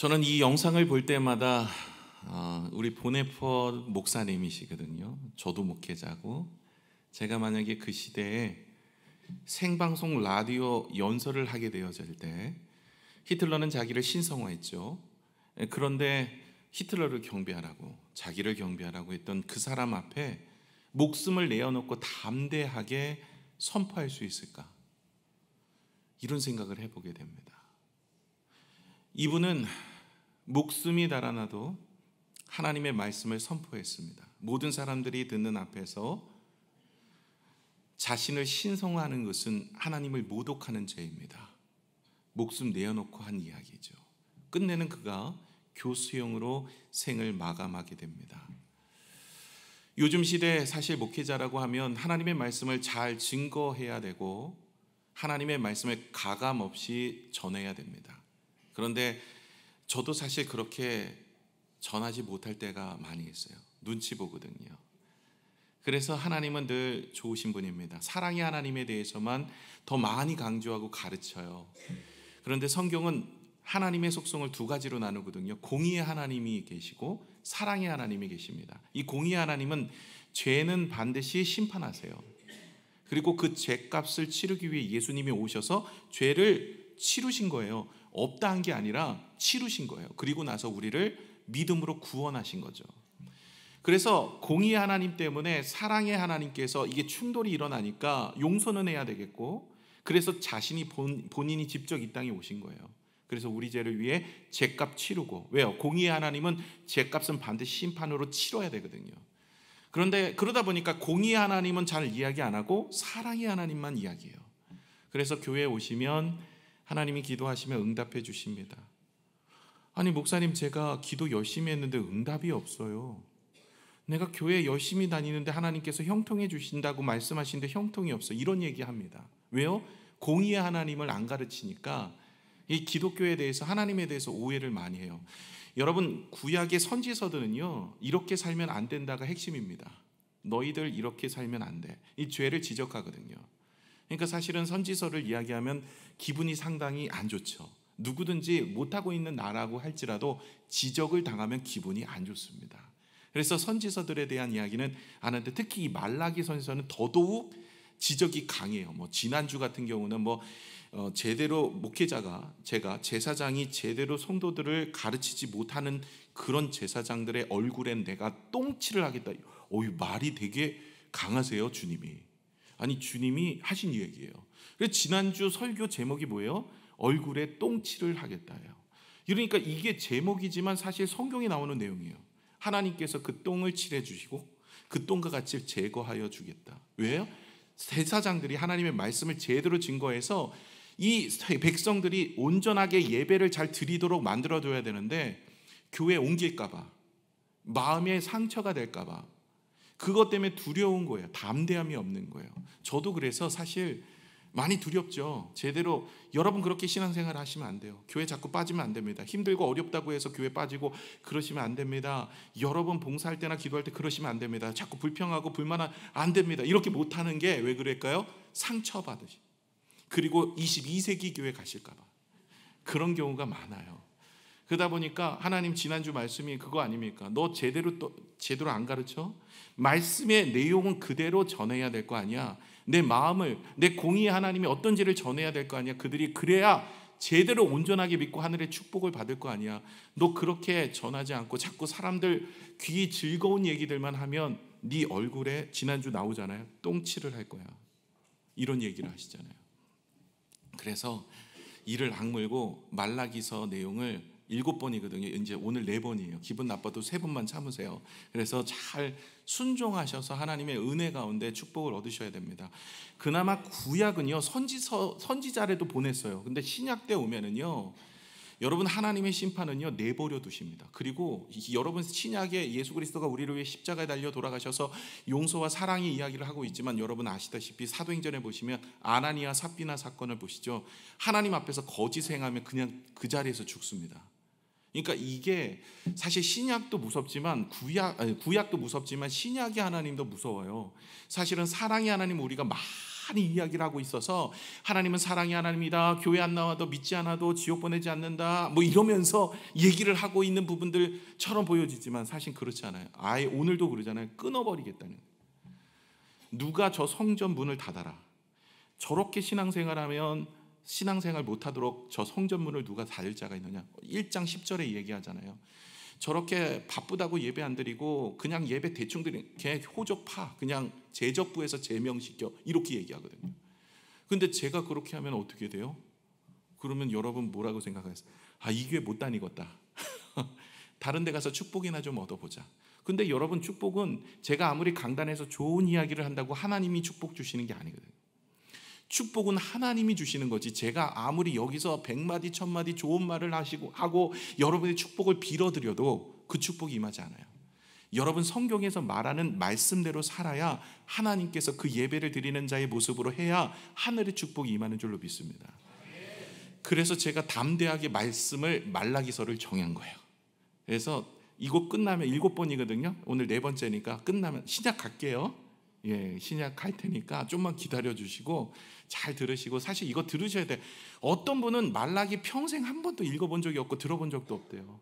저는 이 영상을 볼 때마다 우리 보네퍼 목사님이시거든요. 저도 목회자고, 제가 만약에 그 시대에 생방송 라디오 연설을 하게 되어질 때 히틀러는 자기를 신성화했죠. 그런데 히틀러를 경배하라고, 자기를 경배하라고 했던 그 사람 앞에 목숨을 내어놓고 담대하게 선포할 수 있을까? 이런 생각을 해보게 됩니다. 이분은 목숨이 달아나도 하나님의 말씀을 선포했습니다. 모든 사람들이 듣는 앞에서 자신을 신성화하는 것은 하나님을 모독하는 죄입니다. 목숨 내어놓고 한 이야기죠. 끝내는 그가 교수형으로 생을 마감하게 됩니다. 요즘 시대에 사실 목회자라고 하면 하나님의 말씀을 잘 증거해야 되고 하나님의 말씀을 가감 없이 전해야 됩니다. 그런데 저도 사실 그렇게 전하지 못할 때가 많이 있어요. 눈치 보거든요. 그래서 하나님은 늘 좋으신 분입니다. 사랑의 하나님에 대해서만 더 많이 강조하고 가르쳐요. 그런데 성경은 하나님의 속성을 두 가지로 나누거든요. 공의의 하나님이 계시고 사랑의 하나님이 계십니다. 이 공의의 하나님은 죄는 반드시 심판하세요. 그리고 그 죄값을 치르기 위해 예수님이 오셔서 죄를 치르신 거예요. 없다 한 게 아니라 치르신 거예요. 그리고 나서 우리를 믿음으로 구원하신 거죠. 그래서 공의의 하나님 때문에 사랑의 하나님께서 이게 충돌이 일어나니까 용서는 해야 되겠고, 그래서 자신이 본인이 직접 이 땅에 오신 거예요. 그래서 우리 죄를 위해 죄값 치르고, 왜요? 공의의 하나님은 죄값은 반드시 심판으로 치러야 되거든요. 그런데 그러다 보니까 공의의 하나님은 잘 이야기 안 하고 사랑의 하나님만 이야기해요. 그래서 교회에 오시면 하나님이 기도하시면 응답해 주십니다. 아니 목사님, 제가 기도 열심히 했는데 응답이 없어요. 내가 교회 열심히 다니는데 하나님께서 형통해 주신다고 말씀하시는데 형통이 없어. 이런 얘기합니다. 왜요? 공의의 하나님을 안 가르치니까 이 기독교에 대해서, 하나님에 대해서 오해를 많이 해요. 여러분, 구약의 선지서들은요, 이렇게 살면 안 된다가 핵심입니다. 너희들 이렇게 살면 안 돼. 이 죄를 지적하거든요. 그러니까 사실은 선지서를 이야기하면 기분이 상당히 안 좋죠. 누구든지 못하고 있는 나라고 할지라도 지적을 당하면 기분이 안 좋습니다. 그래서 선지서들에 대한 이야기는 안 하는데, 특히 이 말라기 선지서는 더더욱 지적이 강해요. 지난주 같은 경우는 제대로 목회자가, 제사장이 제대로 성도들을 가르치지 못하는 그런 제사장들의 얼굴엔 내가 똥칠을 하겠다. 말이 되게 강하세요, 주님이. 아니, 주님이 하신 얘기예요. 그래서 지난주 설교 제목이 뭐예요? 얼굴에 똥칠을 하겠다예요. 그러니까 이게 제목이지만 사실 성경에 나오는 내용이에요. 하나님께서 그 똥을 칠해 주시고 그 똥과 같이 제거하여 주겠다. 왜요? 제사장들이 하나님의 말씀을 제대로 증거해서 이 백성들이 온전하게 예배를 잘 드리도록 만들어줘야 되는데, 교회 옮길까봐, 마음에 상처가 될까봐, 그것 때문에 두려운 거예요. 담대함이 없는 거예요. 저도 그래서 사실 많이 두렵죠. 제대로, 여러분 그렇게 신앙생활 하시면 안 돼요. 교회 자꾸 빠지면 안 됩니다. 힘들고 어렵다고 해서 교회 빠지고 그러시면 안 됩니다. 여러분 봉사할 때나 기도할 때 그러시면 안 됩니다. 자꾸 불평하고 불만하면 안 됩니다. 이렇게 못하는 게 왜 그럴까요? 상처받으시, 그리고 22세기 교회 가실까 봐 그런 경우가 많아요. 그러다 보니까 하나님 지난주 말씀이 그거 아닙니까? 너 제대로 안 가르쳐? 말씀의 내용은 그대로 전해야 될 거 아니야. 내 마음을, 내 공의의 하나님이 어떤지를 전해야 될 거 아니야. 그들이 그래야 제대로 온전하게 믿고 하늘의 축복을 받을 거 아니야. 너 그렇게 전하지 않고 자꾸 사람들 귀 즐거운 얘기들만 하면 네 얼굴에 지난주 나오잖아요. 똥칠을 할 거야. 이런 얘기를 하시잖아요. 그래서 이를 악물고 말라기서 내용을 7번이거든요. 이제 오늘 4번이에요. 기분 나빠도 3번만 참으세요. 그래서 잘 순종하셔서 하나님의 은혜 가운데 축복을 얻으셔야 됩니다. 그나마 구약은요, 선지자라도 보냈어요. 근데 신약 때 오면은요, 여러분 하나님의 심판은요 내버려 두십니다. 그리고 여러분 신약에 예수 그리스도가 우리를 위해 십자가에 달려 돌아가셔서 용서와 사랑의 이야기를 하고 있지만, 여러분 아시다시피 사도행전에 보시면 아나니아 삽비나 사건을 보시죠. 하나님 앞에서 거짓 행하면 그냥 그 자리에서 죽습니다. 그러니까 이게 사실 신약도 무섭지만 구약도 무섭지만 신약의 하나님도 무서워요. 사실은 사랑의 하나님 우리가 많이 이야기를 하고 있어서 하나님은 사랑의 하나님이다, 교회 안 나와도 믿지 않아도 지옥 보내지 않는다, 뭐 이러면서 얘기를 하고 있는 부분들처럼 보여지지만 사실 그렇지 않아요. 아예 오늘도 그러잖아요. 끊어버리겠다는 거예요. 누가 저 성전 문을 닫아라. 저렇게 신앙생활하면 신앙생활 못하도록 저 성전 문을 누가 닫을 자가 있느냐. 1장 10절에 얘기하잖아요. 저렇게 바쁘다고 예배 안 드리고 그냥 예배 대충 드리는 걔 호적파, 그냥 제적부에서 제명시켜, 이렇게 얘기하거든요. 근데 제가 그렇게 하면 어떻게 돼요? 그러면 여러분 뭐라고 생각하세요? 아, 이 교회 못 다니겠다. 다른 데 가서 축복이나 좀 얻어보자. 근데 여러분, 축복은 제가 아무리 강단에서 좋은 이야기를 한다고 하나님이 축복 주시는 게 아니거든요. 축복은 하나님이 주시는 거지, 제가 아무리 여기서 100마디 1000마디 좋은 말을 하고 여러분의 축복을 빌어드려도 그 축복이 임하지 않아요. 여러분, 성경에서 말하는 말씀대로 살아야 하나님께서 그 예배를 드리는 자의 모습으로 해야 하늘의 축복이 임하는 줄로 믿습니다. 그래서 제가 담대하게 말라기서를 정한 거예요. 그래서 이거 끝나면 7번이거든요. 오늘 4번째니까 끝나면 신약 갈게요. 예, 신약 갈 테니까 좀만 기다려 주시고 잘 들으시고, 사실 이거 들으셔야 돼. 어떤 분은 말라기 평생 한 번도 읽어본 적이 없고 들어본 적도 없대요.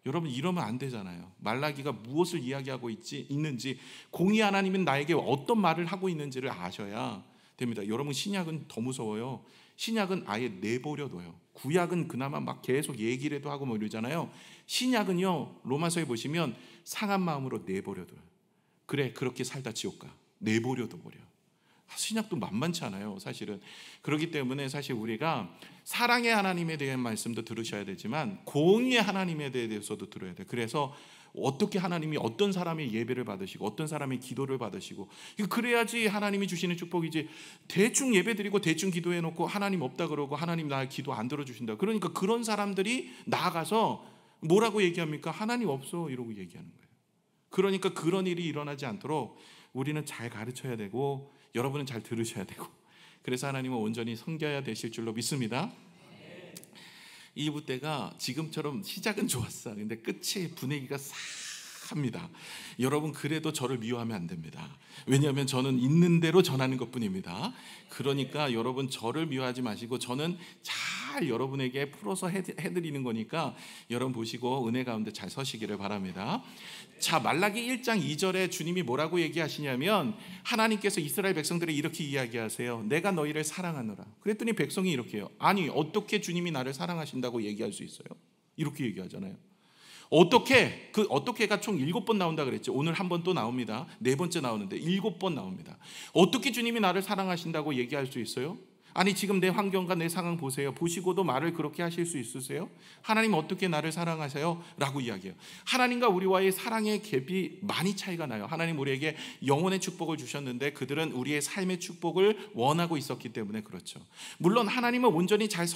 여러분, 이러면 안 되잖아요. 말라기가 무엇을 이야기하고 있는지, 공의 하나님은 나에게 어떤 말을 하고 있는지를 아셔야 됩니다. 여러분, 신약은 더 무서워요. 신약은 아예 내버려둬요. 구약은 그나마 막 계속 얘기를 해도 하고 뭐 이러잖아요. 신약은요, 로마서에 보시면 상한 마음으로 내버려둬요. 그래, 그렇게 살다 지옥 가. 내버려둬 버려. 신약도 만만치 않아요, 사실은. 그렇기 때문에 사실 우리가 사랑의 하나님에 대한 말씀도 들으셔야 되지만 공의의 하나님에 대해서도 들어야 돼요. 그래서 어떻게 하나님이 어떤 사람의 예배를 받으시고 어떤 사람의 기도를 받으시고, 그래야지 하나님이 주시는 축복이지. 대충 예배 드리고 대충 기도해 놓고 하나님 없다 그러고 하나님 나 기도 안 들어주신다, 그러니까 그런 사람들이 나아가서 뭐라고 얘기합니까? 하나님 없어, 이러고 얘기하는 거예요. 그러니까 그런 일이 일어나지 않도록 우리는 잘 가르쳐야 되고 여러분은 잘 들으셔야 되고, 그래서 하나님은 온전히 섬겨야 되실 줄로 믿습니다. 2부 때가 지금처럼 시작은 좋았어. 근데 끝이 분위기가 싹합니다. 여러분, 그래도 저를 미워하면 안 됩니다. 왜냐하면 저는 있는 대로 전하는 것뿐입니다. 그러니까 여러분, 저를 미워하지 마시고 저는 잘 여러분에게 풀어서 해드리는 거니까 여러분 보시고 은혜 가운데 잘 서시기를 바랍니다. 자, 말라기 1장 2절에 주님이 뭐라고 얘기하시냐면, 하나님께서 이스라엘 백성들을 이렇게 이야기하세요. 내가 너희를 사랑하노라. 그랬더니 백성이 이렇게 해요. 아니, 어떻게 주님이 나를 사랑하신다고 얘기할 수 있어요? 이렇게 얘기하잖아요. 어떻게, 그 어떻게가 총 7번 나온다 그랬죠. 오늘 한 번 또 나옵니다. 4번째 나오는데 7번 나옵니다. 어떻게 주님이 나를 사랑하신다고 얘기할 수 있어요? 아니, 지금 내 환경과 내 상황 보세요. 보시고도 말을 그렇게 하실 수 있으세요? 하나님 어떻게 나를 사랑하세요? 라고 이야기해요. 하나님과 우리와의 사랑의 갭이 많이 차이가 나요. 하나님 우리에게 영혼의 축복을 주셨는데 그들은 우리의 삶의 축복을 원하고 있었기 때문에 그렇죠. 물론 하나님은 온전히 잘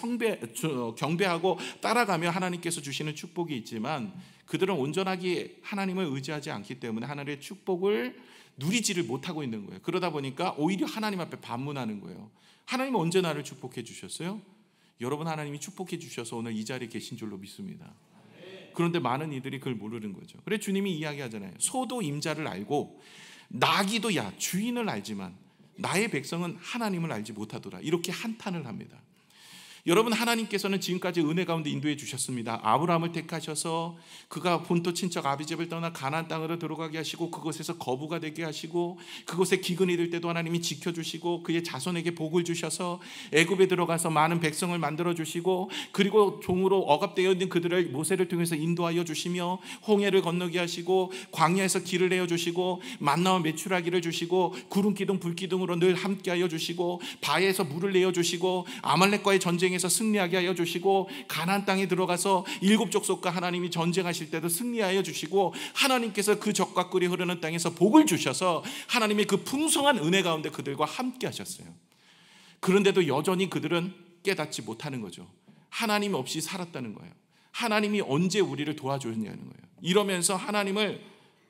경배하고 따라가며 하나님께서 주시는 축복이 있지만 그들은 온전하게 하나님을 의지하지 않기 때문에 하나님의 축복을 누리지를 못하고 있는 거예요. 그러다 보니까 오히려 하나님 앞에 반문하는 거예요. 하나님은 언제 나를 축복해 주셨어요? 여러분, 하나님이 축복해 주셔서 오늘 이 자리에 계신 줄로 믿습니다. 그런데 많은 이들이 그걸 모르는 거죠. 그래, 주님이 이야기하잖아요. 소도 임자를 알고 나귀도 주인을 알지만 나의 백성은 하나님을 알지 못하더라. 이렇게 한탄을 합니다. 여러분, 하나님께서는 지금까지 은혜 가운데 인도해 주셨습니다. 아브라함을 택하셔서 그가 본토 친척 아비집을 떠나 가나안 땅으로 들어가게 하시고 그곳에서 거부가 되게 하시고 그곳에 기근이 들 때도 하나님이 지켜주시고 그의 자손에게 복을 주셔서 애굽에 들어가서 많은 백성을 만들어 주시고, 그리고 종으로 억압되어 있는 그들을 모세를 통해서 인도하여 주시며 홍해를 건너게 하시고 광야에서 길을 내어 주시고 만나와 메추라기를 주시고 구름 기둥 불 기둥으로 늘 함께하여 주시고 바에서 물을 내어 주시고 아말렉과의 전쟁에 승리하게 하여 주시고 가나안 땅에 들어가서 7 족속과 하나님이 전쟁하실 때도 승리하여 주시고 하나님께서 그 적과 꿀이 흐르는 땅에서 복을 주셔서 하나님의 그 풍성한 은혜 가운데 그들과 함께 하셨어요. 그런데도 여전히 그들은 깨닫지 못하는 거죠. 하나님 없이 살았다는 거예요. 하나님이 언제 우리를 도와주느냐는 거예요. 이러면서 하나님을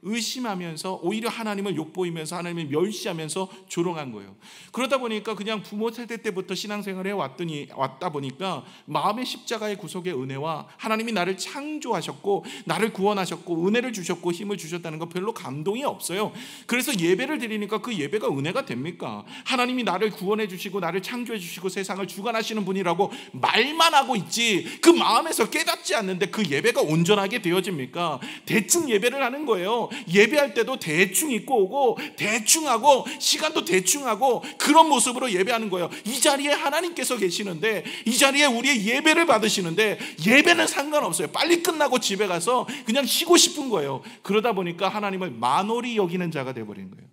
의심하면서 오히려 하나님을 욕보이면서 하나님을 멸시하면서 조롱한 거예요. 그러다 보니까 그냥 부모 세대 때부터 신앙생활을 왔다 보니까 마음의 십자가의 구속의 은혜와 하나님이 나를 창조하셨고 나를 구원하셨고 은혜를 주셨고 힘을 주셨다는 거 별로 감동이 없어요. 그래서 예배를 드리니까 그 예배가 은혜가 됩니까? 하나님이 나를 구원해 주시고 나를 창조해 주시고 세상을 주관하시는 분이라고 말만 하고 있지 그 마음에서 깨닫지 않는데 그 예배가 온전하게 되어집니까? 대충 예배를 하는 거예요. 예배할 때도 대충 입고 오고 대충 하고 시간도 대충 하고 그런 모습으로 예배하는 거예요. 이 자리에 하나님께서 계시는데 이 자리에 우리의 예배를 받으시는데 예배는 상관없어요. 빨리 끝나고 집에 가서 그냥 쉬고 싶은 거예요. 그러다 보니까 하나님을 만홀히 여기는 자가 되어버린 거예요.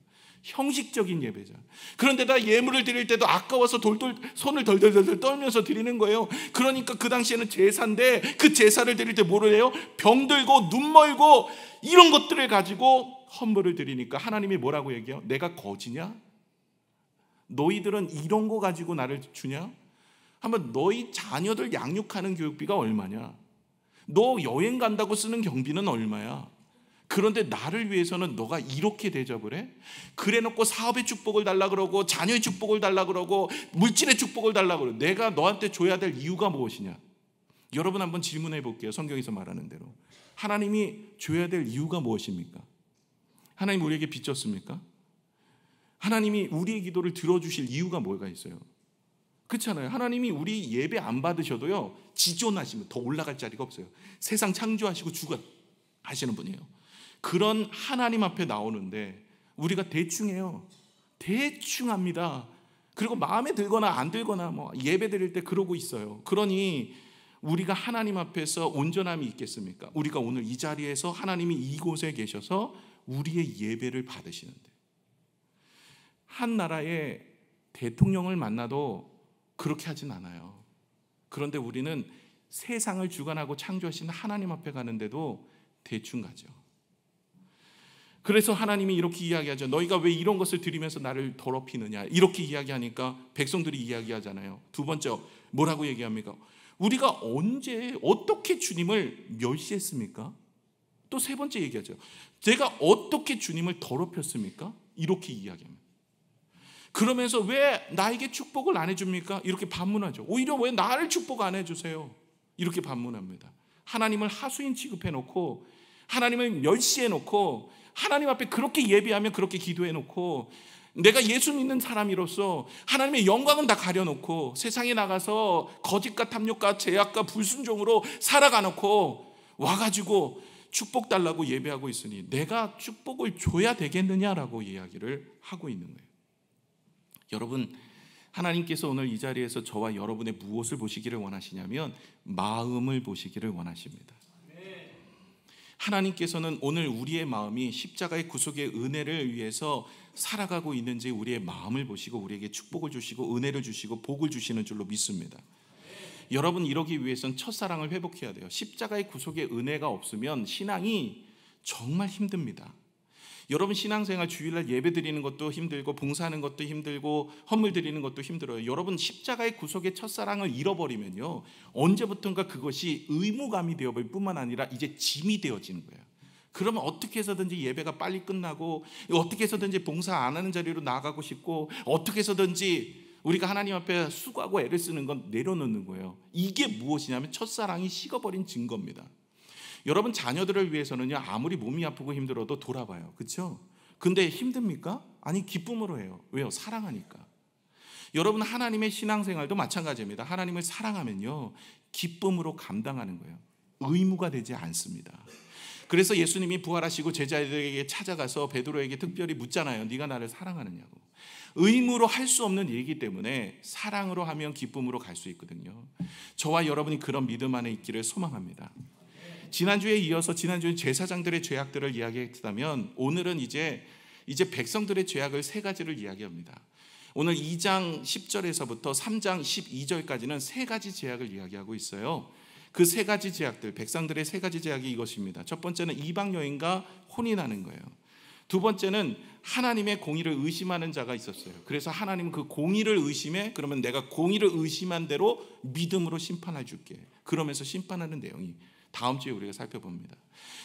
형식적인 예배자. 그런데다 예물을 드릴 때도 아까워서 손을 덜덜덜 떨면서 드리는 거예요. 그러니까 그 당시에는 제사인데 그 제사를 드릴 때 뭐를 해요? 병들고 눈 멀고 이런 것들을 가지고 헌물을 드리니까 하나님이 뭐라고 얘기해요? 내가 거지냐? 너희들은 이런 거 가지고 나를 주냐? 한번 너희 자녀들 양육하는 교육비가 얼마냐? 너 여행 간다고 쓰는 경비는 얼마야? 그런데 나를 위해서는 너가 이렇게 대접을 해? 그래 놓고 사업의 축복을 달라 그러고 자녀의 축복을 달라 그러고 물질의 축복을 달라 그러고 내가 너한테 줘야 될 이유가 무엇이냐? 여러분 한번 질문해 볼게요. 성경에서 말하는 대로 하나님이 줘야 될 이유가 무엇입니까? 하나님 우리에게 빚졌습니까? 하나님이 우리의 기도를 들어주실 이유가 뭐가 있어요? 그렇잖아요. 하나님이 우리 예배 안 받으셔도요 지존하시면 더 올라갈 자리가 없어요. 세상 창조하시고 주관하시는 분이에요. 그런 하나님 앞에 나오는데 우리가 대충 해요. 대충 합니다. 그리고 마음에 들거나 안 들거나 예배 드릴 때 그러고 있어요. 그러니 우리가 하나님 앞에서 온전함이 있겠습니까? 우리가 오늘 이 자리에서 하나님이 이곳에 계셔서 우리의 예배를 받으시는데 한 나라의 대통령을 만나도 그렇게 하진 않아요. 그런데 우리는 세상을 주관하고 창조하신 하나님 앞에 가는데도 대충 가죠. 그래서 하나님이 이렇게 이야기하죠. 너희가 왜 이런 것을 드리면서 나를 더럽히느냐 이렇게 이야기하니까 백성들이 이야기하잖아요. 두 번째 뭐라고 얘기합니까? 우리가 언제 어떻게 주님을 멸시했습니까? 또 세 번째 얘기하죠. 제가 어떻게 주님을 더럽혔습니까? 이렇게 이야기합니다. 그러면서 왜 나에게 축복을 안 해줍니까? 이렇게 반문하죠. 오히려 왜 나를 축복 안 해주세요? 이렇게 반문합니다. 하나님을 하수인 취급해놓고 하나님을 멸시해놓고 하나님 앞에 그렇게 예배하며 그렇게 기도해놓고 내가 예수 믿는 사람으로서 하나님의 영광은 다 가려놓고 세상에 나가서 거짓과 탐욕과 죄악과 불순종으로 살아가놓고 와가지고 축복 달라고 예배하고 있으니 내가 축복을 줘야 되겠느냐라고 이야기를 하고 있는 거예요. 여러분 하나님께서 오늘 이 자리에서 저와 여러분의 무엇을 보시기를 원하시냐면 마음을 보시기를 원하십니다. 하나님께서는 오늘 우리의 마음이 십자가의 구속의 은혜를 위해서 살아가고 있는지 우리의 마음을 보시고 우리에게 축복을 주시고 은혜를 주시고 복을 주시는 줄로 믿습니다. 여러분 이러기 위해서는 첫사랑을 회복해야 돼요. 십자가의 구속의 은혜가 없으면 신앙이 정말 힘듭니다. 여러분 신앙생활 주일날 예배 드리는 것도 힘들고 봉사하는 것도 힘들고 헌물 드리는 것도 힘들어요. 여러분 십자가의 구속의 첫사랑을 잃어버리면요 언제부턴가 그것이 의무감이 되어버릴 뿐만 아니라 이제 짐이 되어지는 거예요. 그러면 어떻게 해서든지 예배가 빨리 끝나고 어떻게 해서든지 봉사 안 하는 자리로 나가고 싶고 어떻게 해서든지 우리가 하나님 앞에 수고하고 애를 쓰는 건 내려놓는 거예요. 이게 무엇이냐면 첫사랑이 식어버린 증거입니다. 여러분 자녀들을 위해서는요 아무리 몸이 아프고 힘들어도 돌아봐요. 그렇죠? 근데 힘듭니까? 아니 기쁨으로 해요. 왜요? 사랑하니까. 여러분 하나님의 신앙생활도 마찬가지입니다. 하나님을 사랑하면요 기쁨으로 감당하는 거예요. 의무가 되지 않습니다. 그래서 예수님이 부활하시고 제자들에게 찾아가서 베드로에게 특별히 묻잖아요. 네가 나를 사랑하느냐고. 의무로 할 수 없는 일이기 때문에 사랑으로 하면 기쁨으로 갈 수 있거든요. 저와 여러분이 그런 믿음 안에 있기를 소망합니다. 지난주에 이어서 지난주에 제사장들의 죄악들을 이야기했다면 오늘은 이제 백성들의 죄악을 세 가지를 이야기합니다. 오늘 2장 10절에서부터 3장 12절까지는 세 가지 죄악을 이야기하고 있어요. 그 세 가지 죄악들, 백성들의 세 가지 죄악이 이것입니다. 첫 번째는 이방 여인과 혼인하는 거예요. 두 번째는 하나님의 공의를 의심하는 자가 있었어요. 그래서 하나님은 그 공의를 의심해 그러면 내가 공의를 의심한 대로 믿음으로 심판해 줄게. 그러면서 심판하는 내용이 다음 주에 우리가 살펴봅니다.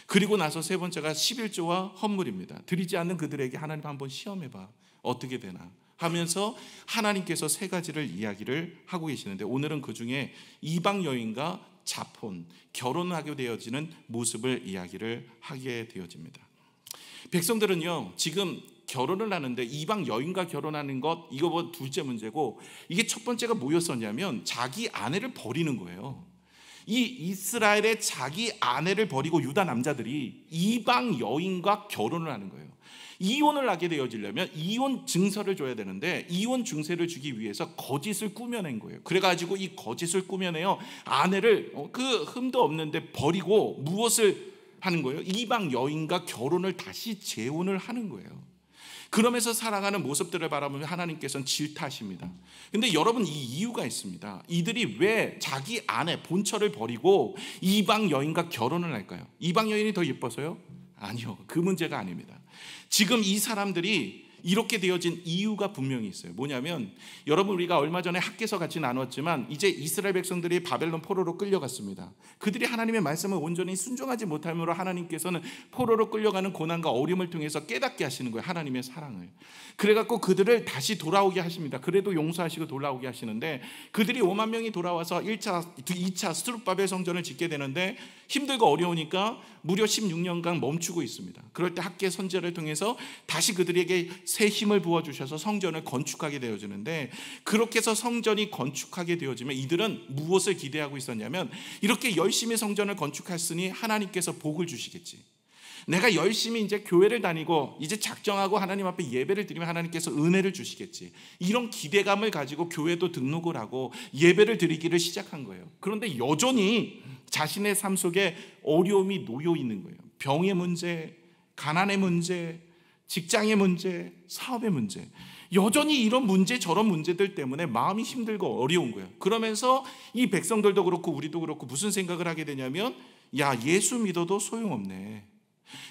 그리고 나서 세 번째가 11조와 헌물입니다. 드리지 않는 그들에게 하나님 한번 시험해봐. 어떻게 되나 하면서 하나님께서 세 가지를 이야기를 하고 계시는데, 오늘은 그 중에 이방 여인과 자폰, 결혼하게 되어지는 모습을 이야기를 하게 되어집니다. 백성들은요, 지금 결혼을 하는데 이방 여인과 결혼하는 것, 이거 뭐 둘째 문제고, 이게 첫 번째가 뭐였었냐면 자기 아내를 버리는 거예요. 이 이스라엘의 자기 아내를 버리고 유다 남자들이 이방 여인과 결혼을 하는 거예요. 이혼을 하게 되어지려면 이혼 증서를 줘야 되는데, 이혼 증서를 주기 위해서 거짓을 꾸며낸 거예요. 그래가지고 이 거짓을 꾸며내요 아내를 그 흠도 없는데 버리고 무엇을 하는 거예요? 이방 여인과 결혼을 다시 재혼을 하는 거예요. 그러면서 살아가는 모습들을 바라보면 하나님께서는 질타하십니다. 근데 여러분, 이 이유가 있습니다. 이들이 왜 자기 아내 본처를 버리고 이방 여인과 결혼을 할까요? 이방 여인이 더 예뻐서요? 아니요, 그 문제가 아닙니다. 지금 이 사람들이 이렇게 되어진 이유가 분명히 있어요. 뭐냐면, 여러분, 우리가 얼마 전에 학개서 같이 나눴지만 이제 이스라엘 백성들이 바벨론 포로로 끌려갔습니다. 그들이 하나님의 말씀을 온전히 순종하지 못함으로 하나님께서는 포로로 끌려가는 고난과 어려움을 통해서 깨닫게 하시는 거예요, 하나님의 사랑을. 그래갖고 그들을 다시 돌아오게 하십니다. 그래도 용서하시고 돌아오게 하시는데, 그들이 5만 명이 돌아와서 1차, 2차 스룹바벨 성전을 짓게 되는데 힘들고 어려우니까 무려 16년간 멈추고 있습니다. 그럴 때 학개 선지자를 통해서 다시 그들에게 새 힘을 부어주셔서 성전을 건축하게 되어지는데, 그렇게 해서 성전이 건축하게 되어지면 이들은 무엇을 기대하고 있었냐면, 이렇게 열심히 성전을 건축했으니 하나님께서 복을 주시겠지, 내가 열심히 이제 교회를 다니고 이제 작정하고 하나님 앞에 예배를 드리면 하나님께서 은혜를 주시겠지, 이런 기대감을 가지고 교회도 등록을 하고 예배를 드리기를 시작한 거예요. 그런데 여전히 자신의 삶 속에 어려움이 놓여 있는 거예요. 병의 문제, 가난의 문제, 직장의 문제, 사업의 문제, 여전히 이런 문제 저런 문제들 때문에 마음이 힘들고 어려운 거예요. 그러면서 이 백성들도 그렇고 우리도 그렇고 무슨 생각을 하게 되냐면, 야, 예수 믿어도 소용없네,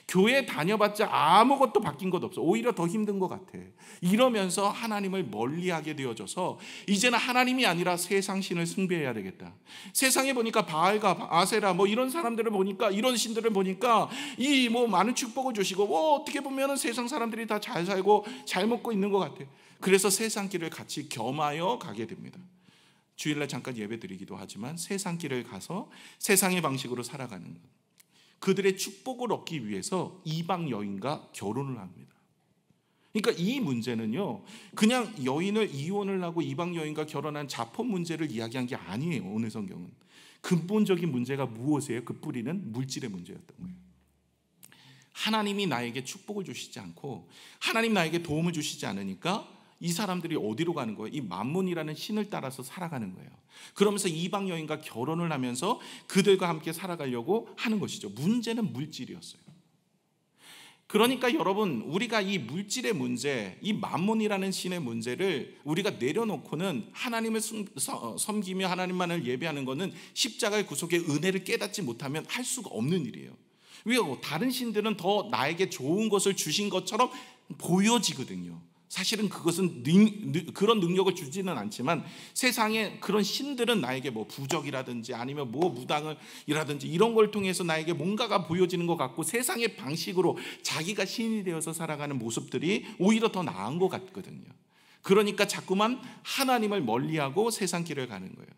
교회 다녀봤자 아무것도 바뀐 것 없어, 오히려 더 힘든 것 같아, 이러면서 하나님을 멀리하게 되어져서 이제는 하나님이 아니라 세상 신을 숭배해야 되겠다. 세상에 보니까 바알과 아세라 뭐 이런 사람들을 보니까, 이런 신들을 보니까 이 뭐 많은 축복을 주시고 뭐 어떻게 보면은 세상 사람들이 다 잘 살고 잘 먹고 있는 것 같아. 그래서 세상 길을 같이 겸하여 가게 됩니다. 주일날 잠깐 예배 드리기도 하지만 세상 길을 가서 세상의 방식으로 살아가는 것, 그들의 축복을 얻기 위해서 이방 여인과 결혼을 합니다. 그러니까 이 문제는요, 그냥 여인을 이혼을 하고 이방 여인과 결혼한 자폰 문제를 이야기한 게 아니에요. 오늘 성경은 근본적인 문제가 무엇이에요? 그 뿌리는 물질의 문제였던 거예요. 하나님이 나에게 축복을 주시지 않고 하나님 나에게 도움을 주시지 않으니까 이 사람들이 어디로 가는 거예요? 이 만몬이라는 신을 따라서 살아가는 거예요. 그러면서 이방 여인과 결혼을 하면서 그들과 함께 살아가려고 하는 것이죠. 문제는 물질이었어요. 그러니까 여러분, 우리가 이 물질의 문제, 이 만몬이라는 신의 문제를 우리가 내려놓고는 하나님을 섬기며 하나님만을 예배하는 것은 십자가의 구속의 은혜를 깨닫지 못하면 할 수가 없는 일이에요. 왜요? 다른 신들은 더 나에게 좋은 것을 주신 것처럼 보여지거든요. 사실은 그것은 그런 능력을 주지는 않지만, 세상에 그런 신들은 나에게 뭐 부적이라든지 아니면 뭐 무당이라든지 이런 걸 통해서 나에게 뭔가가 보여지는 것 같고, 세상의 방식으로 자기가 신이 되어서 살아가는 모습들이 오히려 더 나은 것 같거든요. 그러니까 자꾸만 하나님을 멀리하고 세상 길을 가는 거예요.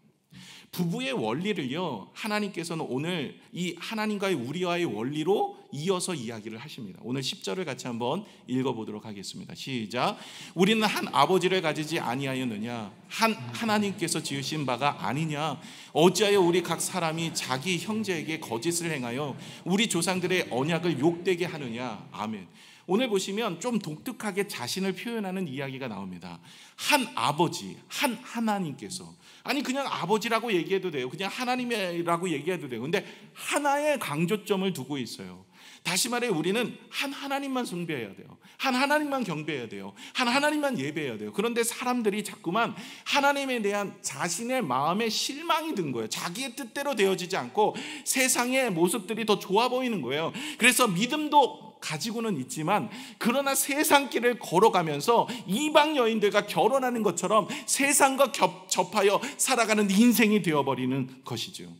부부의 원리를요, 하나님께서는 오늘 이 하나님과의 우리와의 원리로 이어서 이야기를 하십니다. 오늘 10절을 같이 한번 읽어보도록 하겠습니다. 시작. 우리는 한 아버지를 가지지 아니하였느냐? 하나님께서 지으신 바가 아니냐? 어찌하여 우리 각 사람이 자기 형제에게 거짓을 행하여 우리 조상들의 언약을 욕되게 하느냐? 아멘. 오늘 보시면 좀 독특하게 자신을 표현하는 이야기가 나옵니다. 한 아버지, 한 하나님께서, 아니 그냥 아버지라고 얘기해도 돼요. 그냥 하나님이라고 얘기해도 돼요. 근데 하나의 강조점을 두고 있어요. 다시 말해, 우리는 한 하나님만 숭배해야 돼요. 한 하나님만 경배해야 돼요. 한 하나님만 예배해야 돼요. 그런데 사람들이 자꾸만 하나님에 대한 자신의 마음에 실망이 든 거예요. 자기의 뜻대로 되어지지 않고 세상의 모습들이 더 좋아 보이는 거예요. 그래서 믿음도 가지고는 있지만, 그러나 세상 길을 걸어가면서 이방 여인들과 결혼하는 것처럼 세상과 접하여 살아가는 인생이 되어버리는 것이죠.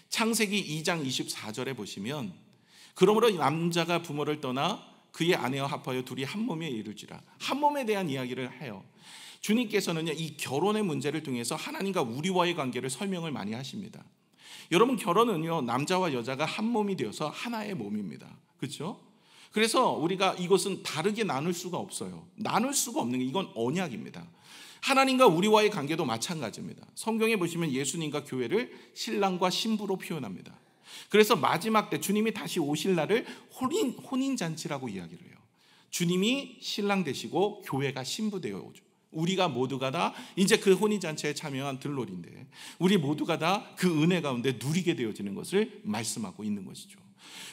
창세기 2장 24절에 보시면 그러므로 남자가 부모를 떠나 그의 아내와 합하여 둘이 한 몸에 이룰지라. 한 몸에 대한 이야기를 해요. 주님께서는요, 이 결혼의 문제를 통해서 하나님과 우리와의 관계를 설명을 많이 하십니다. 여러분, 결혼은요, 남자와 여자가 한 몸이 되어서 하나의 몸입니다. 그렇죠? 그래서 우리가 이것은 다르게 나눌 수가 없어요. 나눌 수가 없는 게 이건 언약입니다. 하나님과 우리와의 관계도 마찬가지입니다. 성경에 보시면 예수님과 교회를 신랑과 신부로 표현합니다. 그래서 마지막 때 주님이 다시 오실 날을 혼인잔치라고 이야기를 해요. 주님이 신랑 되시고 교회가 신부 되어 오죠. 우리가 모두가 다 이제 그 혼인잔치에 참여한 들러리인데 우리 모두가 다 그 은혜 가운데 누리게 되어지는 것을 말씀하고 있는 것이죠.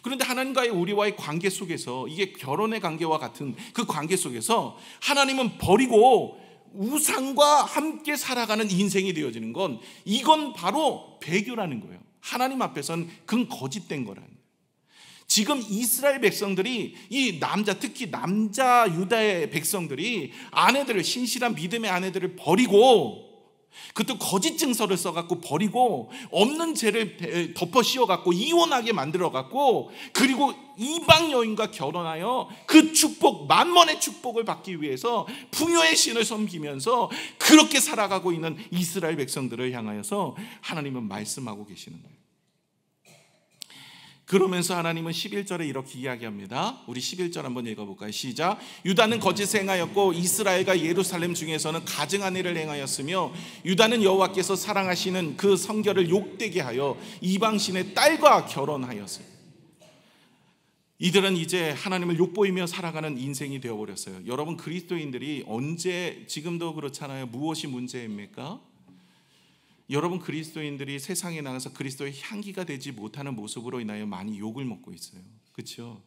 그런데 하나님과의 우리와의 관계 속에서 이게 결혼의 관계와 같은 그 관계 속에서 하나님은 버리고 우상과 함께 살아가는 인생이 되어지는 건 이건 바로 배교라는 거예요. 하나님 앞에서는 그건 거짓된 거라는 거예요. 지금 이스라엘 백성들이 이 남자, 특히 남자 유다의 백성들이 아내들을, 신실한 믿음의 아내들을 버리고 그것도 거짓 증서를 써갖고 버리고 없는 죄를 덮어 씌워갖고 이혼하게 만들어갖고 그리고 이방 여인과 결혼하여 그 축복, 만번의 축복을 받기 위해서 풍요의 신을 섬기면서 그렇게 살아가고 있는 이스라엘 백성들을 향하여서 하나님은 말씀하고 계시는 거예요. 그러면서 하나님은 11절에 이렇게 이야기합니다. 우리 11절 한번 읽어볼까요? 시작. 유다는 거짓을 행하였고 이스라엘과 예루살렘 중에서는 가증한 일을 행하였으며 유다는 여호와께서 사랑하시는 그 성결을 욕되게 하여 이방신의 딸과 결혼하였어요. 이들은 이제 하나님을 욕보이며 살아가는 인생이 되어버렸어요. 여러분, 그리스도인들이 언제, 지금도 그렇잖아요. 무엇이 문제입니까? 여러분, 그리스도인들이 세상에 나가서 그리스도의 향기가 되지 못하는 모습으로 인하여 많이 욕을 먹고 있어요. 그렇죠?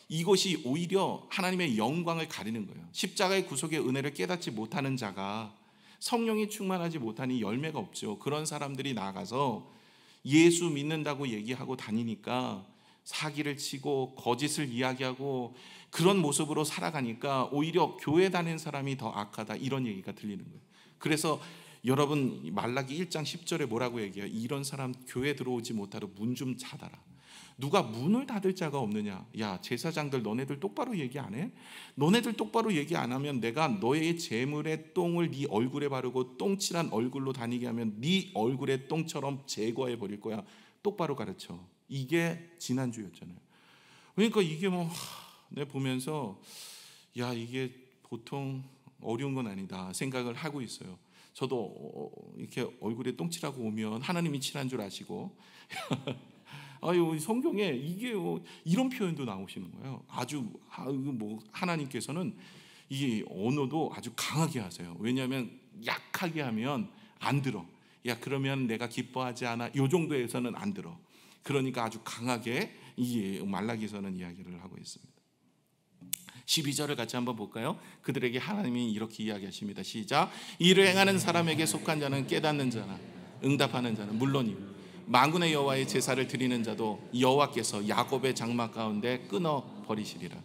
이것이 오히려 하나님의 영광을 가리는 거예요. 십자가의 구속의 은혜를 깨닫지 못하는 자가, 성령이 충만하지 못하니 열매가 없죠. 그런 사람들이 나가서 예수 믿는다고 얘기하고 다니니까 사기를 치고 거짓을 이야기하고 그런 모습으로 살아가니까 오히려 교회 다니는 사람이 더 악하다, 이런 얘기가 들리는 거예요. 그래서 여러분, 말라기 1장 10절에 뭐라고 얘기해요? 이런 사람 교회 들어오지 못하도록 문 좀 닫아라. 누가 문을 닫을 자가 없느냐? 야, 제사장들, 너네들 똑바로 얘기 안 해? 너네들 똑바로 얘기 안 하면 내가 너의 재물의 똥을 네 얼굴에 바르고 똥칠한 얼굴로 다니게 하면 네 얼굴의 똥처럼 제거해 버릴 거야. 똑바로 가르쳐. 이게 지난주였잖아요. 그러니까 이게 내가 보면서 야, 이게 보통 어려운 건 아니다 생각을 하고 있어요. 저도 이렇게 얼굴에 똥칠하고 오면 하나님이 칠한 줄 아시고 아유, 성경에 이게 이런 표현도 나오시는 거예요. 아주 하나님께서는 이 언어도 아주 강하게 하세요. 왜냐하면 약하게 하면 안 들어. 야, 그러면 내가 기뻐하지 않아. 이 정도에서는 안 들어. 그러니까 아주 강하게 이 말라기서는 이야기를 하고 있습니다. 12절을 같이 한번 볼까요? 그들에게 하나님이 이렇게 이야기하십니다. 시작. 이를 행하는 사람에게 속한 자는 깨닫는 자나 응답하는 자는 물론이요 만군의 여호와의 제사를 드리는 자도 여호와께서 야곱의 장막 가운데 끊어버리시리라.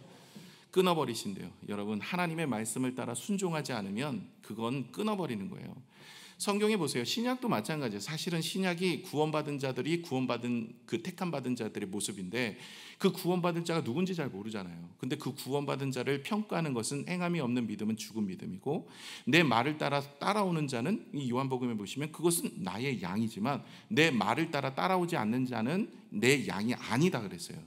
끊어버리신대요. 여러분, 하나님의 말씀을 따라 순종하지 않으면 그건 끊어버리는 거예요. 성경에 보세요. 신약도 마찬가지예요. 사실은 신약이 구원받은 자들이 구원받은 그 택함받은 자들의 모습인데 그 구원받은 자가 누군지 잘 모르잖아요. 근데 그 구원받은 자를 평가하는 것은 행함이 없는 믿음은 죽은 믿음이고 내 말을 따라 따라오는 자는 이 요한복음에 보시면 그것은 나의 양이지만 내 말을 따라 따라오지 않는 자는 내 양이 아니다 그랬어요.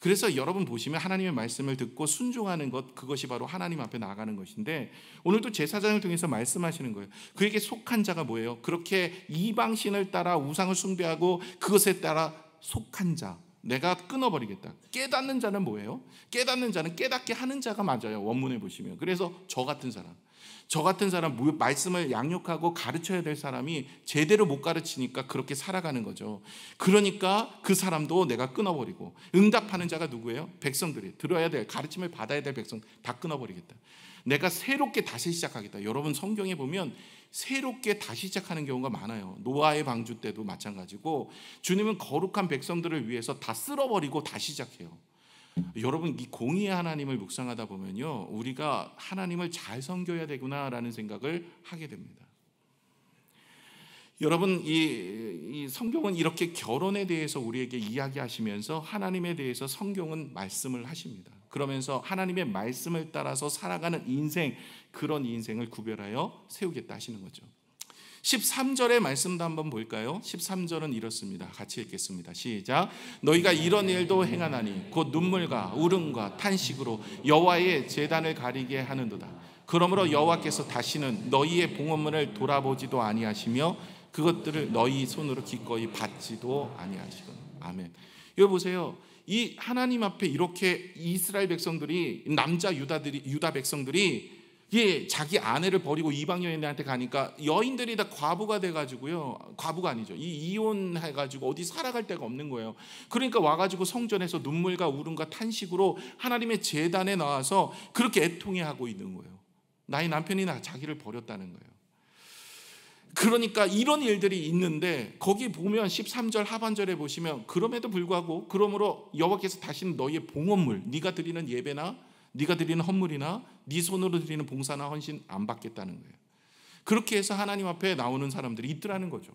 그래서 여러분 보시면 하나님의 말씀을 듣고 순종하는 것, 그것이 바로 하나님 앞에 나아가는 것인데 오늘도 제사장을 통해서 말씀하시는 거예요. 그에게 속한 자가 뭐예요? 그렇게 이방신을 따라 우상을 숭배하고 그것에 따라 속한 자, 내가 끊어버리겠다. 깨닫는 자는 뭐예요? 깨닫는 자는 깨닫게 하는 자가 맞아요. 원문에 보시면. 그래서 저 같은 사람, 말씀을 양육하고 가르쳐야 될 사람이 제대로 못 가르치니까 그렇게 살아가는 거죠. 그러니까 그 사람도 내가 끊어버리고, 응답하는 자가 누구예요? 백성들이 들어야 될, 가르침을 받아야 될 백성 다 끊어버리겠다. 내가 새롭게 다시 시작하겠다. 여러분, 성경에 보면 새롭게 다시 시작하는 경우가 많아요. 노아의 방주 때도 마찬가지고 주님은 거룩한 백성들을 위해서 다 쓸어버리고 다시 시작해요. 여러분, 이 공의의 하나님을 묵상하다 보면요, 우리가 하나님을 잘 섬겨야 되구나라는 생각을 하게 됩니다. 여러분, 이 성경은 이렇게 결혼에 대해서 우리에게 이야기하시면서 하나님에 대해서 성경은 말씀을 하십니다. 그러면서 하나님의 말씀을 따라서 살아가는 인생, 그런 인생을 구별하여 세우겠다 하시는 거죠. 13절의 말씀도 한번 볼까요? 13절은 이렇습니다. 같이 읽겠습니다. 시작. 너희가 이런 일도 행하나니 곧 눈물과 울음과 탄식으로 여호와의 제단을 가리게 하는도다. 그러므로 여호와께서 다시는 너희의 봉헌물을 돌아보지도 아니하시며 그것들을 너희 손으로 기꺼이 받지도 아니하시거늘. 아멘. 여기 보세요. 이 하나님 앞에 이렇게 이스라엘 백성들이, 남자 유다 백성들이 자기 아내를 버리고 이방 여인들한테 가니까 여인들이 다 과부가 돼가지고요, 과부가 아니죠, 이혼해가지고 어디 살아갈 데가 없는 거예요. 그러니까 와가지고 성전에서 눈물과 울음과 탄식으로 하나님의 제단에 나와서 그렇게 애통해하고 있는 거예요. 나의 남편이 자기를 버렸다는 거예요. 그러니까 이런 일들이 있는데 거기 보면 13절 하반절에 보시면 그럼에도 불구하고 그러므로 여호와께서 다시는 너희의 봉헌물, 네가 드리는 예배나 네가 드리는 헌물이나 네 손으로 드리는 봉사나 헌신 안 받겠다는 거예요. 그렇게 해서 하나님 앞에 나오는 사람들이 있더라는 거죠.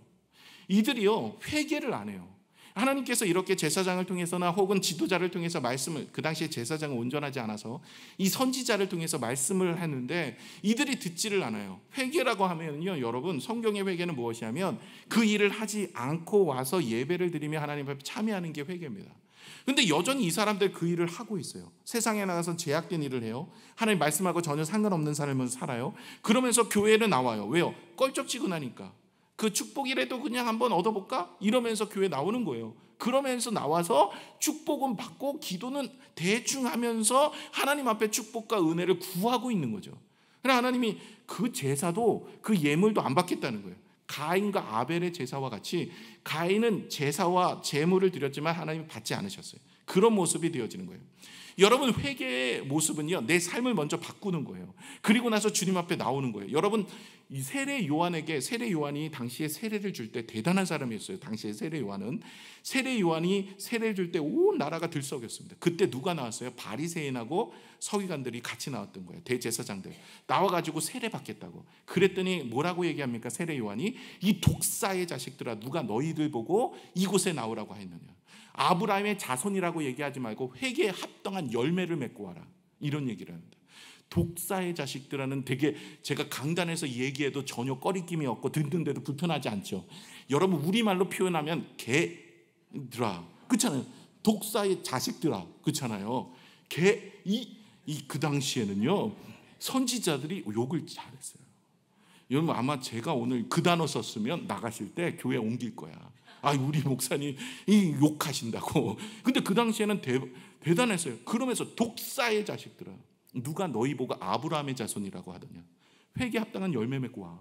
이들이요, 회개를 안 해요. 하나님께서 이렇게 제사장을 통해서나 혹은 지도자를 통해서 말씀을, 그 당시에 제사장은 온전하지 않아서 이 선지자를 통해서 말씀을 하는데 이들이 듣지를 않아요. 회개라고 하면요, 여러분, 성경의 회개는 무엇이냐면 그 일을 하지 않고 와서 예배를 드리며 하나님 앞에 참여하는 게 회개입니다. 근데 여전히 이 사람들 그 일을 하고 있어요. 세상에 나가서 제약된 일을 해요. 하나님 말씀하고 전혀 상관없는 삶을 살아요. 그러면서 교회를 나와요. 왜요? 껄쩍지근하니까. 그 축복이라도 그냥 한번 얻어볼까? 이러면서 교회 나오는 거예요. 그러면서 나와서 축복은 받고 기도는 대충 하면서 하나님 앞에 축복과 은혜를 구하고 있는 거죠. 그러나 하나님이 그 제사도, 그 예물도 안 받겠다는 거예요. 가인과 아벨의 제사와 같이 가인은 제사와 제물을 드렸지만 하나님이 받지 않으셨어요. 그런 모습이 되어지는 거예요. 여러분, 회개의 모습은요, 내 삶을 먼저 바꾸는 거예요. 그리고 나서 주님 앞에 나오는 거예요. 여러분, 이 세례 요한이 당시에 세례를 줄 때 대단한 사람이었어요. 당시에 세례 요한이 세례를 줄 때 온 나라가 들썩였습니다. 그때 누가 나왔어요? 바리새인하고 서기관들이 같이 나왔던 거예요. 대제사장들 나와가지고 세례 받겠다고. 그랬더니 뭐라고 얘기합니까? 세례 요한이 이 독사의 자식들아, 누가 너희들 보고 이곳에 나오라고 했느냐. 아브라함의 자손이라고 얘기하지 말고 회개에 합당한 열매를 맺고 와라, 이런 얘기를 합니다. 독사의 자식들은 되게, 제가 강단에서 얘기해도 전혀 꺼리낌이 없고 듣는데도 불편하지 않죠. 여러분, 우리말로 표현하면 개들아, 그렇잖아요. 독사의 자식들아, 그렇잖아요. 그 당시에는요, 선지자들이 욕을 잘했어요. 여러분, 아마 제가 오늘 그 단어 썼으면 나가실 때 교회 옮길 거야. 우리 목사님 욕하신다고. 근데 그 당시에는 대단했어요. 그러면서 독사의 자식들아, 누가 너희 보고 아브라함의 자손이라고 하더냐. 회개 합당한 열매 맺고 와.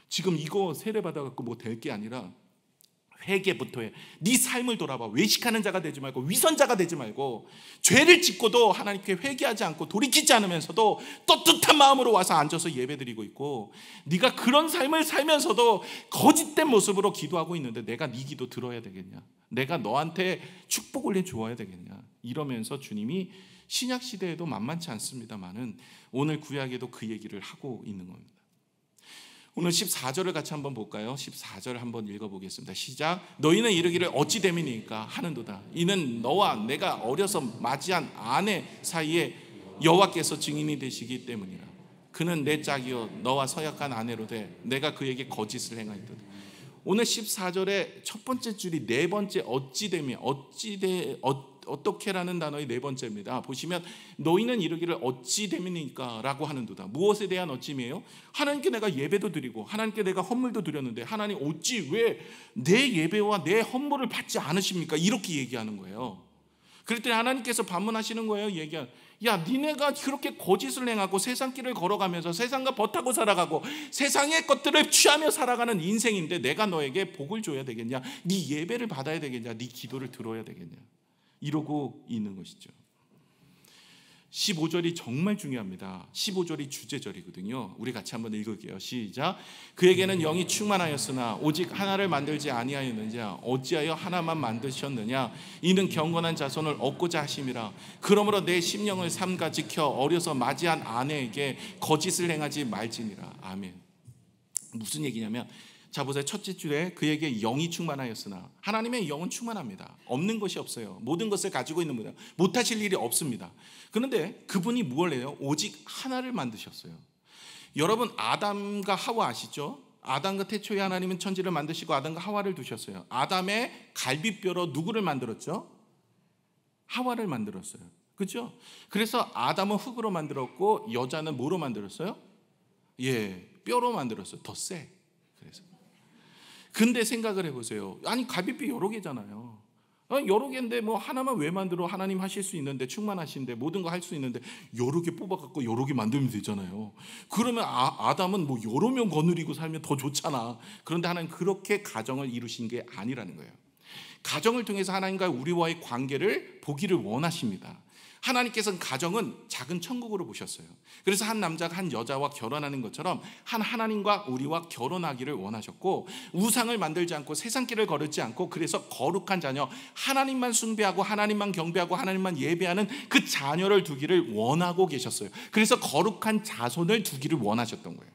지금 이거 세례 받아갖고 뭐 될 게 아니라 회개부터 해. 네 삶을 돌아봐. 외식하는 자가 되지 말고, 위선자가 되지 말고, 죄를 짓고도 하나님께 회개하지 않고 돌이키지 않으면서도 떳떳한 마음으로 와서 앉아서 예배드리고 있고, 네가 그런 삶을 살면서도 거짓된 모습으로 기도하고 있는데 내가 네 기도 들어야 되겠냐? 내가 너한테 축복 올려 주어야 되겠냐? 이러면서 주님이 신약 시대에도 만만치 않습니다만은 오늘 구약에도 그 얘기를 하고 있는 겁니다. 오늘 14절을 같이 한번 볼까요? 14절 한번 읽어보겠습니다. 시작. 너희는 이르기를 어찌 됨이니까 하는도다. 이는 너와 내가 어려서 맞이한 아내 사이에 여호와께서 증인이 되시기 때문이라. 그는 내 짝이요 너와 서약한 아내로 돼 내가 그에게 거짓을 행하였도다. 오늘 14절의 첫 번째 줄이 네 번째 어찌 됨이, 어떻게라는 단어의 네 번째입니다. 보시면 너희는 이르기를 어찌 됨이니까 라고 하는도다. 무엇에 대한 어찌이에요? 하나님께 내가 예배도 드리고 하나님께 내가 헌물도 드렸는데 하나님 어찌 왜 내 예배와 내 헌물을 받지 않으십니까? 이렇게 얘기하는 거예요. 그랬더니 하나님께서 반문하시는 거예요. 야, 니네가 그렇게 거짓을 행하고 세상 길을 걸어가면서 세상과 버타고 살아가고 세상의 것들을 취하며 살아가는 인생인데 내가 너에게 복을 줘야 되겠냐? 네 예배를 받아야 되겠냐? 네 기도를 들어야 되겠냐? 이러고 있는 것이죠. 15절이 정말 중요합니다. 15절이 주제절이거든요. 우리 같이 한번 읽을게요. 시작. 그에게는 영이 충만하였으나 오직 하나를 만들지 아니하였느냐? 어찌하여 하나만 만드셨느냐? 이는 경건한 자손을 얻고자 하심이라. 그러므로 내 심령을 삼가 지켜 어려서 맞이한 아내에게 거짓을 행하지 말지니라. 아멘. 무슨 얘기냐면, 자 보세요. 첫째 줄에 그에게 영이 충만하였으나, 하나님의 영은 충만합니다. 없는 것이 없어요. 모든 것을 가지고 있는 분이에요. 못하실 일이 없습니다. 그런데 그분이 무엇을 해요? 오직 하나를 만드셨어요. 여러분, 아담과 하와 아시죠? 아담과 태초에 하나님은 천지를 만드시고 아담과 하와를 두셨어요. 아담의 갈비뼈로 누구를 만들었죠? 하와를 만들었어요. 그렇죠? 그래서 아담은 흙으로 만들었고 여자는 뭐로 만들었어요? 뼈로 만들었어요. 더 세. 그래서 근데 생각을 해보세요. 아니 갈비뼈 여러 개잖아요. 여러 개인데 뭐 하나만 왜 만들어? 하나님 하실 수 있는데, 충만하신데, 모든 거 할 수 있는데 여러 개 뽑아갖고 여러 개 만들면 되잖아요. 그러면 아담은 뭐 여러 명 거느리고 살면 더 좋잖아. 그런데 하나님 그렇게 가정을 이루신 게 아니라는 거예요. 가정을 통해서 하나님과 우리와의 관계를 보기를 원하십니다. 하나님께서는 가정은 작은 천국으로 보셨어요. 그래서 한 남자가 한 여자와 결혼하는 것처럼 하나님과 우리와 결혼하기를 원하셨고, 우상을 만들지 않고 세상길을 걸지 않고, 그래서 거룩한 자녀, 하나님만 숭배하고 하나님만 경배하고 하나님만 예배하는 그 자녀를 두기를 원하고 계셨어요. 그래서 거룩한 자손을 두기를 원하셨던 거예요.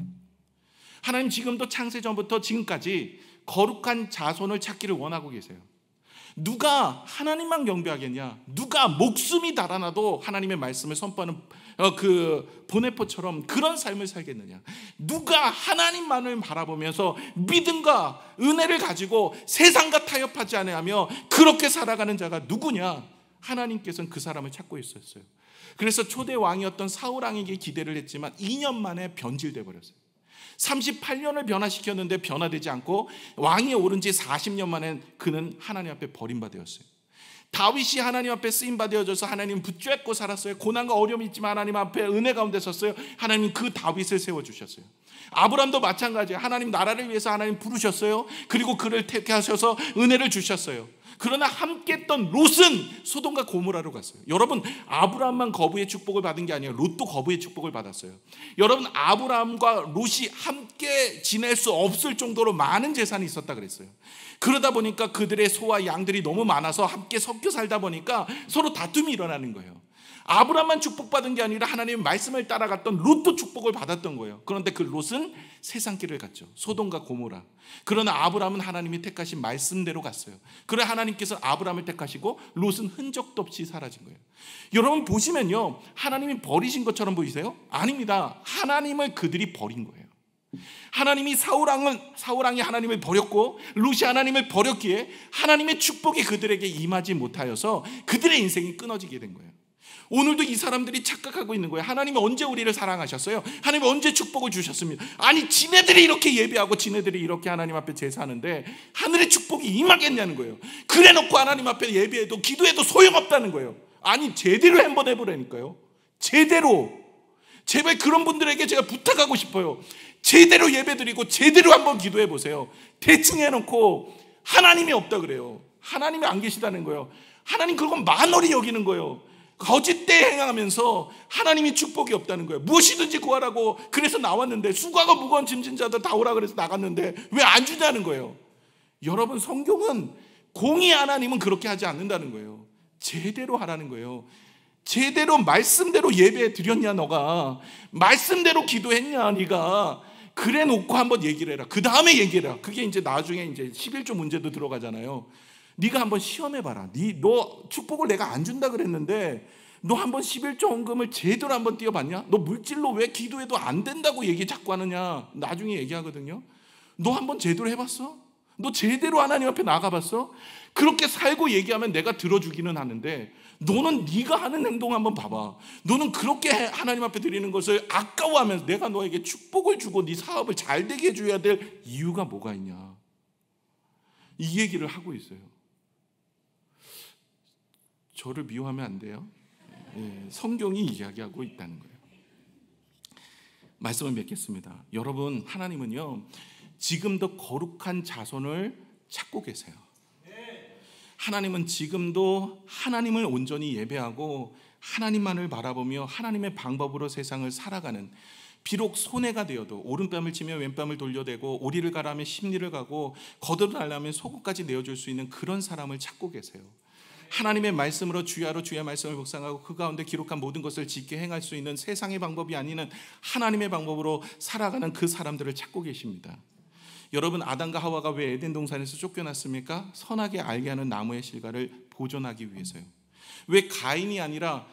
하나님 지금도 창세전부터 지금까지 거룩한 자손을 찾기를 원하고 계세요. 누가 하나님만 경배하겠냐? 누가 목숨이 달아나도 하나님의 말씀을 선포하는 그 보네포처럼 그런 삶을 살겠느냐? 누가 하나님만을 바라보면서 믿음과 은혜를 가지고 세상과 타협하지 않으며 그렇게 살아가는 자가 누구냐? 하나님께서는 그 사람을 찾고 있었어요. 그래서 초대 왕이었던 사울 왕에게 기대를 했지만 2년 만에 변질돼 버렸어요. 38년을 변화시켰는데 변화되지 않고 왕이 오른 지 40년 만에 그는 하나님 앞에 버림받았어요. 다윗이 하나님 앞에 쓰임받아져서 하나님 붙잡고 살았어요. 고난과 어려움이 있지만 하나님 앞에 은혜 가운데 섰어요. 하나님 그 다윗을 세워주셨어요. 아브람도 마찬가지예요. 하나님 나라를 위해서 하나님 부르셨어요. 그리고 그를 택하셔서 은혜를 주셨어요. 그러나 함께 했던 롯은 소돔과 고모라로 갔어요. 여러분, 아브라함만 거부의 축복을 받은 게 아니에요. 롯도 거부의 축복을 받았어요. 여러분, 아브라함과 롯이 함께 지낼 수 없을 정도로 많은 재산이 있었다 그랬어요. 그러다 보니까 그들의 소와 양들이 너무 많아서 함께 섞여 살다 보니까 서로 다툼이 일어나는 거예요. 아브라함만 축복받은 게 아니라 하나님의 말씀을 따라갔던 롯도 축복을 받았던 거예요. 그런데 그 롯은 세상 길을 갔죠. 소돔과 고모라. 그러나 아브라함은 하나님이 택하신 말씀대로 갔어요. 그래 하나님께서 아브라함을 택하시고 롯은 흔적도 없이 사라진 거예요. 여러분 보시면요, 하나님이 버리신 것처럼 보이세요? 아닙니다. 하나님을 그들이 버린 거예요. 하나님이 사울왕이 하나님을 버렸고 롯이 하나님을 버렸기에 하나님의 축복이 그들에게 임하지 못하여서 그들의 인생이 끊어지게 된 거예요. 오늘도 이 사람들이 착각하고 있는 거예요. 하나님이 언제 우리를 사랑하셨어요? 하나님이 언제 축복을 주셨습니다? 아니 지네들이 이렇게 예배하고 지네들이 이렇게 하나님 앞에 제사하는데 하늘의 축복이 임하겠냐는 거예요. 그래놓고 하나님 앞에 예배해도 기도해도 소용없다는 거예요. 아니 제대로 한번 해보라니까요. 제대로. 제발 그런 분들에게 제가 부탁하고 싶어요. 제대로 예배드리고 제대로 한번 기도해 보세요. 대충 해놓고 하나님이 없다 그래요. 하나님이 안 계시다는 거예요. 하나님 그건 만월히 여기는 거예요. 거짓대 행하면서 하나님이 축복이 없다는 거예요. 무엇이든지 구하라고 그래서 나왔는데, 수고하고 무거운 짐진 자들 다 오라 그래서 나갔는데 왜 안 주냐는 거예요. 여러분, 성경은 공의 하나님은 그렇게 하지 않는다는 거예요. 제대로 하라는 거예요. 제대로 말씀대로 예배 드렸냐? 너가 말씀대로 기도했냐? 네가 그래 놓고 한번 얘기를 해라. 그 다음에 얘기해라. 그게 이제 나중에 이제 11조 문제도 들어가잖아요. 네가 한번 시험해봐라. 너 축복을 내가 안 준다 그랬는데 너 한번 11조 헌금을 제대로 한번 띄워봤냐? 너 물질로 왜 기도해도 안 된다고 얘기 자꾸 하느냐? 나중에 얘기하거든요. 너 한번 제대로 해봤어? 너 제대로 하나님 앞에 나가봤어? 그렇게 살고 얘기하면 내가 들어주기는 하는데 너는 네가 하는 행동 한번 봐봐. 너는 그렇게 하나님 앞에 드리는 것을 아까워하면서 내가 너에게 축복을 주고 네 사업을 잘 되게 해줘야 될 이유가 뭐가 있냐? 이 얘기를 하고 있어요. 저를 미워하면 안 돼요. 성경이 이야기하고 있다는 거예요. 말씀을 맺겠습니다. 여러분, 하나님은요 지금도 거룩한 자손을 찾고 계세요. 하나님은 지금도 하나님을 온전히 예배하고 하나님만을 바라보며 하나님의 방법으로 세상을 살아가는, 비록 손해가 되어도 오른뺨을 치며 왼뺨을 돌려대고 오리를 가라면 십리를 가고 거들어달라면 속옷까지 내어줄 수 있는 그런 사람을 찾고 계세요. 하나님의 말씀으로 주야로 주의 말씀을 묵상하고 그 가운데 기록한 모든 것을 지켜 행할 수 있는 세상의 방법이 아니는 하나님의 방법으로 살아가는 그 사람들을 찾고 계십니다. 여러분, 아담과 하와가 왜 에덴 동산에서 쫓겨났습니까? 선하게 알게 하는 나무의 실과를 보존하기 위해서요. 왜 가인이 아니라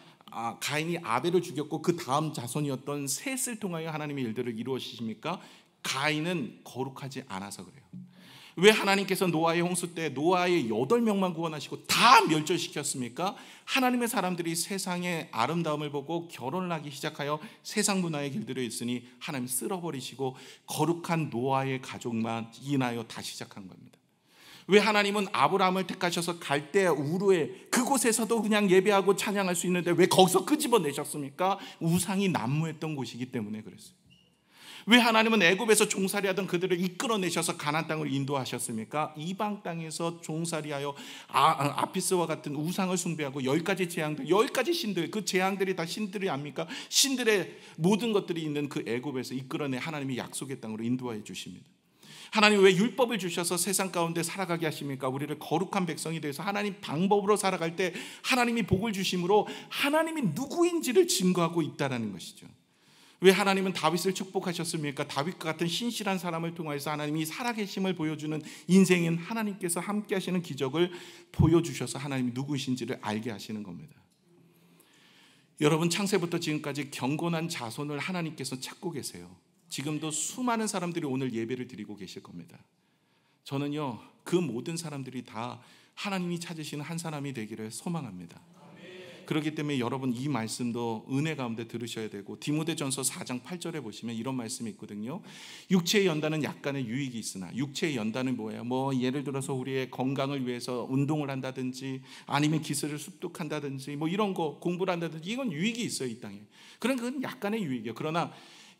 가인이 아벨을 죽였고 그 다음 자손이었던 셋을 통하여 하나님의 일들을 이루어지십니까? 가인은 거룩하지 않아서 그래요. 왜 하나님께서 노아의 홍수 때 노아의 8명만 구원하시고 다 멸절시켰습니까? 하나님의 사람들이 세상의 아름다움을 보고 결혼을 하기 시작하여 세상 문화의 길들여 있으니 하나님 쓸어버리시고 거룩한 노아의 가족만 인하여 다시 시작한 겁니다. 왜 하나님은 아브라함을 택하셔서 갈대 우르에 그곳에서도 그냥 예배하고 찬양할 수 있는데 왜 거기서 끄집어내셨습니까? 우상이 난무했던 곳이기 때문에 그랬어요. 왜 하나님은 애굽에서 종살이하던 그들을 이끌어내셔서 가나안 땅을 인도하셨습니까? 이방 땅에서 종살이하여 아피스와 같은 우상을 숭배하고 10가지 재앙들, 10가지 신들, 그 재앙들이 다 신들이 아닙니까? 신들의 모든 것들이 있는 그 애굽에서 이끌어내 하나님이 약속의 땅으로 인도하여 주십니다. 하나님 왜 율법을 주셔서 세상 가운데 살아가게 하십니까? 우리를 거룩한 백성이 돼서 하나님 방법으로 살아갈 때 하나님이 복을 주심으로 하나님이 누구인지를 증거하고 있다는 것이죠. 왜 하나님은 다윗을 축복하셨습니까? 다윗과 같은 신실한 사람을 통해서 하나님이 살아계심을 보여주는 인생인 하나님께서 함께 하시는 기적을 보여주셔서 하나님이 누구이신지를 알게 하시는 겁니다. 여러분, 창세부터 지금까지 경건한 자손을 하나님께서 찾고 계세요. 지금도 수많은 사람들이 오늘 예배를 드리고 계실 겁니다. 저는요, 그 모든 사람들이 다 하나님이 찾으시는 한 사람이 되기를 소망합니다. 그렇기 때문에 여러분, 이 말씀도 은혜 가운데 들으셔야 되고, 디모데전서 4장 8절에 보시면 이런 말씀이 있거든요. 육체의 연단은 약간의 유익이 있으나, 육체의 연단은 뭐예요? 예를 들어서 우리의 건강을 위해서 운동을 한다든지 아니면 기술을 습득한다든지 이런 거 공부를 한다든지 이건 유익이 있어요, 이 땅에. 그건 약간의 유익이에요. 그러나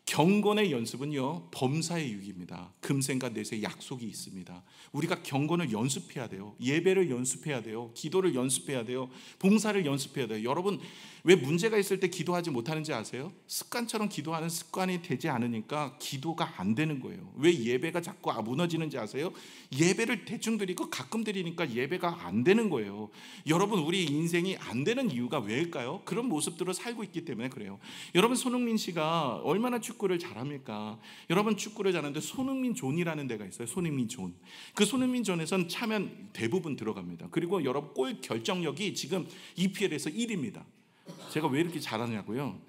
경건의 연습은요, 범사의 유익입니다. 금생과 내세의 약속이 있습니다. 우리가 경건을 연습해야 돼요. 예배를 연습해야 돼요. 기도를 연습해야 돼요. 봉사를 연습해야 돼요. 여러분, 왜 문제가 있을 때 기도하지 못하는지 아세요? 습관처럼 기도하는 습관이 되지 않으니까 기도가 안 되는 거예요. 왜 예배가 자꾸 무너지는지 아세요? 예배를 대충 드리고 가끔 드리니까 예배가 안 되는 거예요. 여러분, 우리 인생이 안 되는 이유가 왜일까요? 그런 모습들을 살고 있기 때문에 그래요. 여러분, 손흥민 씨가 얼마나 축구를 잘합니까? 여러분, 축구를 잘하는데 손흥민 존이라는 데가 있어요. 손흥민 존. 그 손흥민 존에선 차면 대부분 들어갑니다. 그리고 여러분, 골 결정력이 지금 EPL에서 1위입니다. 제가 왜 이렇게 잘하냐고요?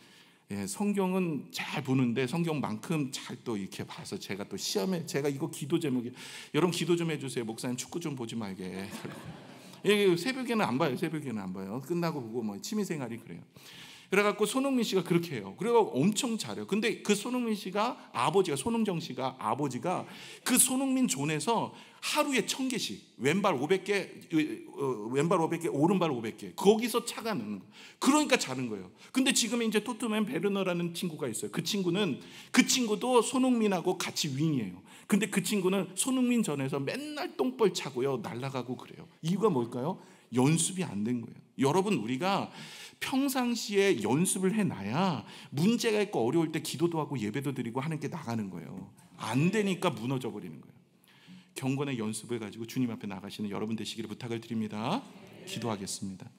성경은 잘 보는데 성경만큼 잘 또 이렇게 봐서 제가 또 시험에 제가 이거 기도 제목이, 여러분 기도 좀 해주세요. 목사님 축구 좀 보지 말게. 새벽에는 안 봐요. 새벽에는 안 봐요. 끝나고 보고 취미생활이 그래요. 그래갖고 손흥민 씨가 그렇게 해요. 그리고 엄청 잘해요. 근데 그 손흥민 씨가 아버지가, 손흥정 씨가 아버지가 그 손흥민 존에서 하루에 1000개씩 왼발 500개, 왼발 500개, 오른발 500개 거기서 차가 넣는 거예요. 그러니까 자는 거예요. 근데 지금 이제 토트넘 베르너라는 친구가 있어요. 그 친구도 손흥민하고 같이 윙이에요. 근데 그 친구는 손흥민 전에서 맨날 똥벌 차고요, 날아가고 그래요. 이유가 뭘까요? 연습이 안 된 거예요. 여러분, 우리가 평상시에 연습을 해놔야 문제가 있고 어려울 때 기도도 하고 예배도 드리고 하는 게 나가는 거예요. 안 되니까 무너져 버리는 거예요. 경건의 연습을 가지고 주님 앞에 나가시는 여러분 되시기를 부탁을 드립니다. 기도하겠습니다.